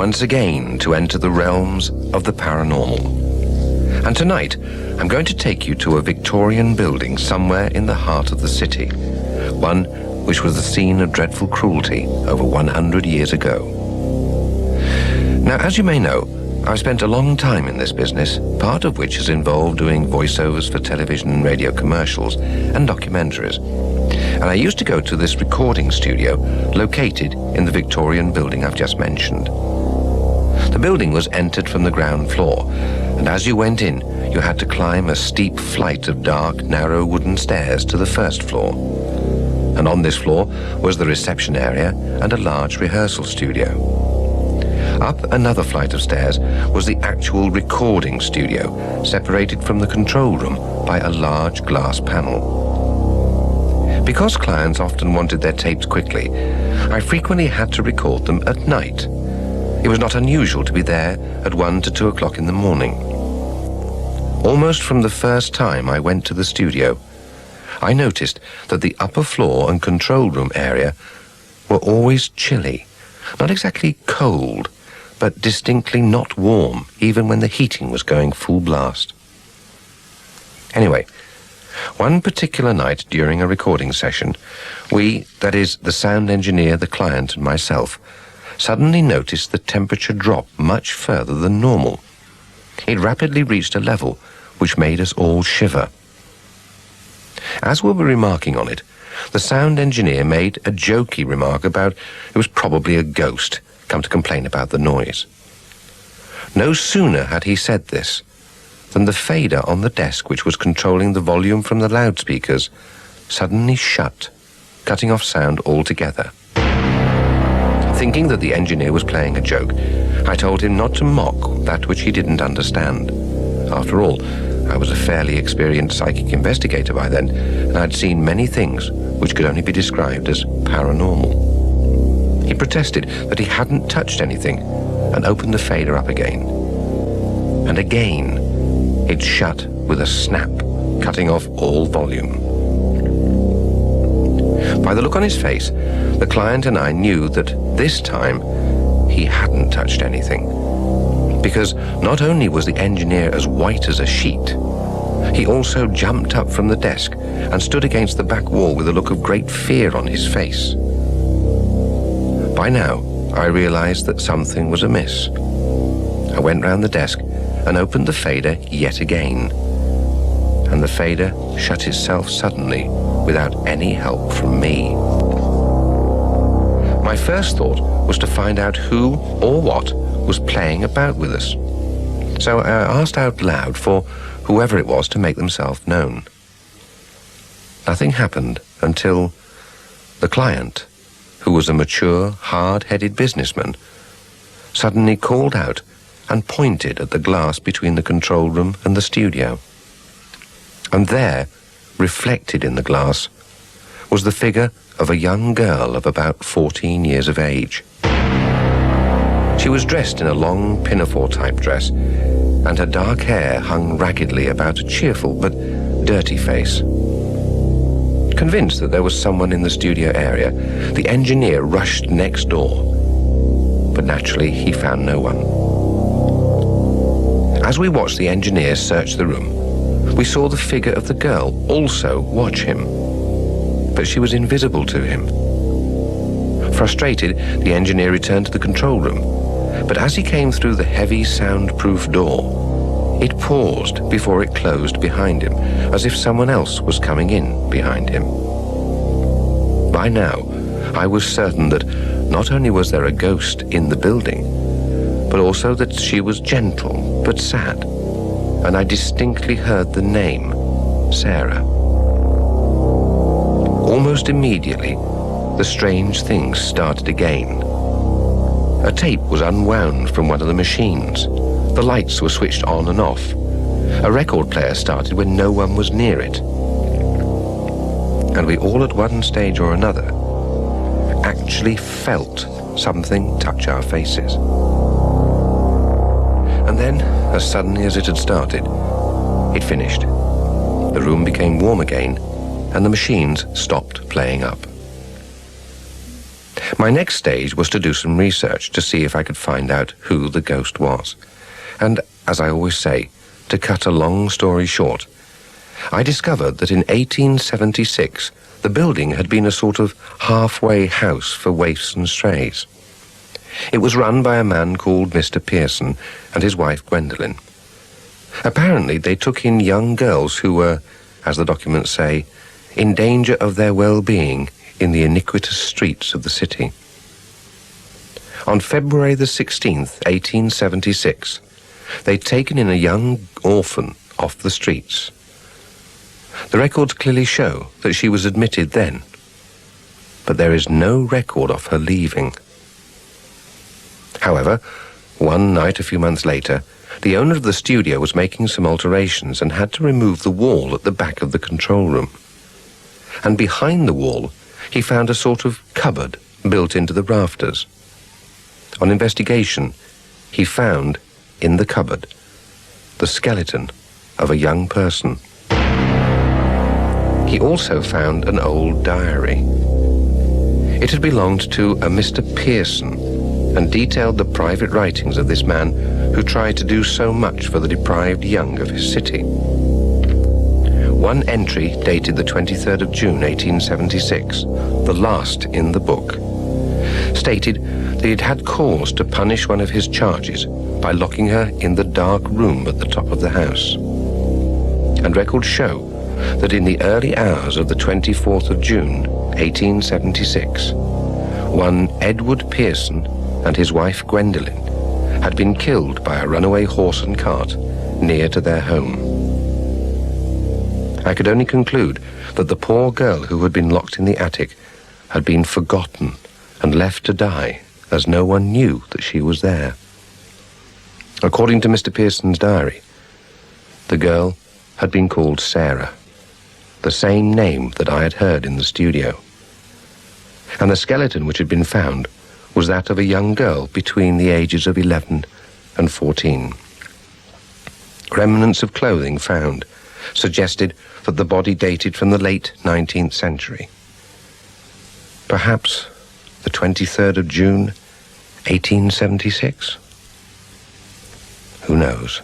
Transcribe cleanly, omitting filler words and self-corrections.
once again to enter the realms of the paranormal. And tonight, I'm going to take you to a Victorian building somewhere in the heart of the city, one which was the scene of dreadful cruelty over 100 years ago. Now, as you may know, I've spent a long time in this business, part of which has involved doing voiceovers for television and radio commercials and documentaries. And I used to go to this recording studio located in the Victorian building I've just mentioned. The building was entered from the ground floor, and as you went in, you had to climb a steep flight of dark, narrow wooden stairs to the first floor. And on this floor was the reception area and a large rehearsal studio. Up another flight of stairs was the actual recording studio, separated from the control room by a large glass panel. Because clients often wanted their tapes quickly, I frequently had to record them at night. It was not unusual to be there at 1 to 2 o'clock in the morning. Almost from the first time I went to the studio, I noticed that the upper floor and control room area were always chilly, not exactly cold, but distinctly not warm, even when the heating was going full blast. Anyway, one particular night during a recording session, we, that is, the sound engineer, the client, and myself, suddenly noticed the temperature drop much further than normal. It rapidly reached a level which made us all shiver. As we were remarking on it, the sound engineer made a jokey remark about it was probably a ghost come to complain about the noise. No sooner had he said this than the fader on the desk which was controlling the volume from the loudspeakers suddenly shut, cutting off sound altogether. Thinking that the engineer was playing a joke, I told him not to mock that which he didn't understand. After all, I was a fairly experienced psychic investigator by then, and I'd seen many things which could only be described as paranormal. He protested that he hadn't touched anything and opened the fader up again. And again, it shut with a snap, cutting off all volume. By the look on his face, the client and I knew that this time he hadn't touched anything. Because not only was the engineer as white as a sheet, he also jumped up from the desk and stood against the back wall with a look of great fear on his face. By now, I realized that something was amiss. I went round the desk and opened the fader yet again. And the fader shut itself suddenly without any help from me. My first thought was to find out who or what was playing about with us. So I asked out loud for whoever it was to make themselves known. Nothing happened until the client, who was a mature, hard-headed businessman, suddenly called out and pointed at the glass between the control room and the studio. And there, reflected in the glass, was the figure of a young girl of about 14 years of age. She was dressed in a long pinafore-type dress, and her dark hair hung raggedly about a cheerful but dirty face. Convinced that there was someone in the studio area, the engineer rushed next door, but naturally he found no one. As we watched the engineer search the room, we saw the figure of the girl also watch him, but she was invisible to him. Frustrated, the engineer returned to the control room, but as he came through the heavy soundproof door, it paused before it closed behind him, as if someone else was coming in behind him. By now, I was certain that not only was there a ghost in the building, but also that she was gentle but sad, and I distinctly heard the name, Sarah. Almost immediately, the strange things started again. A tape was unwound from one of the machines. The lights were switched on and off. A record player started when no one was near it. And we all at one stage or another actually felt something touch our faces. And then, as suddenly as it had started, it finished. The room became warm again, and the machines stopped playing up. My next stage was to do some research to see if I could find out who the ghost was. And, as I always say, to cut a long story short, I discovered that in 1876 the building had been a sort of halfway house for waifs and strays. It was run by a man called Mr. Pearson and his wife Gwendolen. Apparently they took in young girls who were, as the documents say, in danger of their well-being in the iniquitous streets of the city. On February the 16th, 1876, they'd taken in a young orphan off the streets. The records clearly show that she was admitted then, but there is no record of her leaving. However, one night a few months later, the owner of the studio was making some alterations and had to remove the wall at the back of the control room. And behind the wall, he found a sort of cupboard built into the rafters. On investigation, he found, in the cupboard, the skeleton of a young person. He also found an old diary. It had belonged to a Mr. Pearson and detailed the private writings of this man who tried to do so much for the deprived young of his city. One entry, dated the 23rd of June, 1876, the last in the book, stated that he'd had cause to punish one of his charges by locking her in the dark room at the top of the house. And records show that in the early hours of the 24th of June, 1876, one Edward Pearson and his wife Gwendolen had been killed by a runaway horse and cart near to their home. I could only conclude that the poor girl who had been locked in the attic had been forgotten and left to die, as no one knew that she was there. According to Mr. Pearson's diary, the girl had been called Sarah, the same name that I had heard in the studio. And the skeleton which had been found was that of a young girl between the ages of 11 and 14. Remnants of clothing found suggested that the body dated from the late 19th century. Perhaps the 23rd of June, 1876? Who knows?